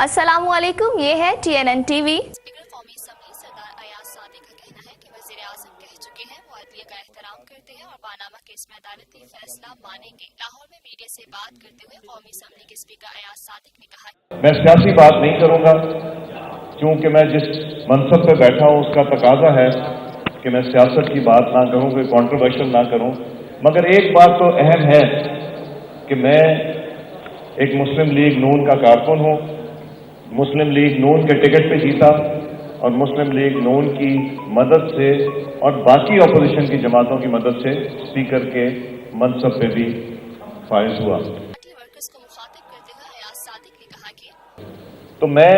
السلام علیکم، یہ ہے TNN TV۔ اسپیکر قومی اسمبلی سردار ایاز صادق کا کہنا ہے کہ وزیر اعظم کہہ چکے ہیں وہ عدلیہ کا احترام کرتے ہیں اور پاناما کیس میں عدالتی فیصلہ مانیں گے۔ لاہور میں میڈیا سے بات کرتے ہوئے قومی اسمبلی کے اسپیکر ایاز صادق نے کہا میں سیاسی بات نہیں کروں گا کیونکہ میں جس منصب پہ بیٹھا ہوں اس کا تقاضا ہے کہ میں سیاست کی بات نہ کروں، کوئی کنٹروورشل نہ کروں، مگر ایک بات تو اہم ہے کہ میں ایک مسلم لیگ نون کا کارکن ہوں، مسلم لیگ نون کے ٹکٹ پہ جیتا اور مسلم لیگ نون کی مدد سے اور باقی اپوزیشن کی جماعتوں کی مدد سے اسپیکر کے منصب پہ بھی فائز ہوا۔ پارٹی ورکرز کو مخاطب کرتے ہوئے ایاز صادق نے کہا کہ تو میں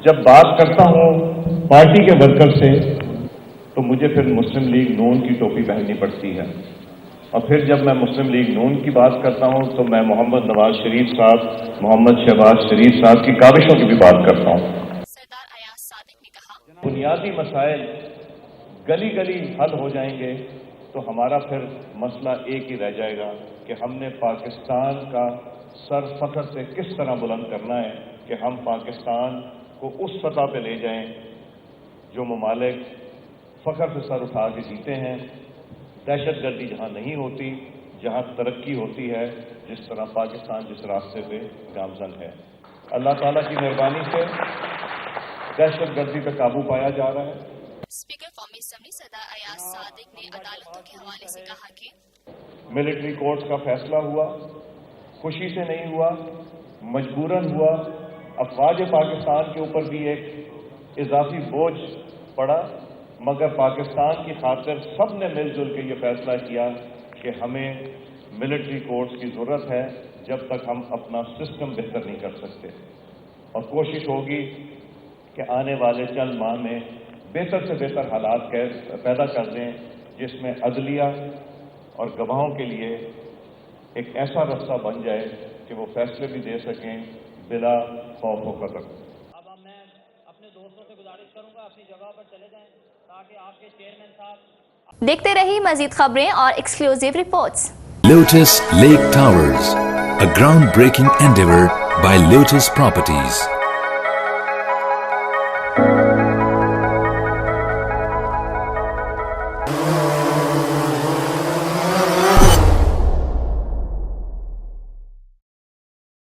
جب بات کرتا ہوں پارٹی کے ورکر سے تو مجھے پھر مسلم لیگ نون کی ٹوپی پہننی پڑتی ہے، اور پھر جب میں مسلم لیگ نون کی بات کرتا ہوں تو میں محمد نواز شریف صاحب، محمد شہباز شریف صاحب کی کاوشوں کی بھی بات کرتا ہوں۔ سردار ایاز صادق نے کہا بنیادی مسائل گلی گلی حل ہو جائیں گے تو ہمارا پھر مسئلہ ایک ہی رہ جائے گا کہ ہم نے پاکستان کا سر فخر سے کس طرح بلند کرنا ہے کہ ہم پاکستان کو اس سطح پہ لے جائیں جو ممالک فخر سے سر اٹھا کے جیتے ہیں، دہشت گردی جہاں نہیں ہوتی، جہاں ترقی ہوتی ہے، جس طرح پاکستان جس راستے پہ گامزن ہے۔ اللہ تعالیٰ کی مہربانی سے دہشت گردی پہ قابو پایا جا رہا ہے۔ اسپیکر قومی اسمبلی سردار ایاز صادق نے عدالتوں کے حوالے سے کہا کہ ملٹری کورٹس کا فیصلہ ہوا، خوشی سے نہیں ہوا، مجبوراً ہوا، افواج پاکستان کے اوپر بھی ایک اضافی بوجھ پڑا، مگر پاکستان کی خاطر سب نے مل جل کے یہ فیصلہ کیا کہ ہمیں ملٹری کورٹس کی ضرورت ہے جب تک ہم اپنا سسٹم بہتر نہیں کر سکتے، اور کوشش ہوگی کہ آنے والے چند ماہ میں بہتر سے بہتر حالات پیدا کر دیں جس میں عدلیہ اور گواہوں کے لیے ایک ایسا رستہ بن جائے کہ وہ فیصلے بھی دے سکیں بلا خوف و قدر۔ اب میں اپنے دوستوں سے گزارش کروں گا اپنی جگہ پر چلے جائیں تاکہ آپ کے چیئرمین صاحب دیکھتے رہیے مزید خبریں اور exclusive reports. Lotus Lake Towers, a groundbreaking endeavor by Lotus Properties.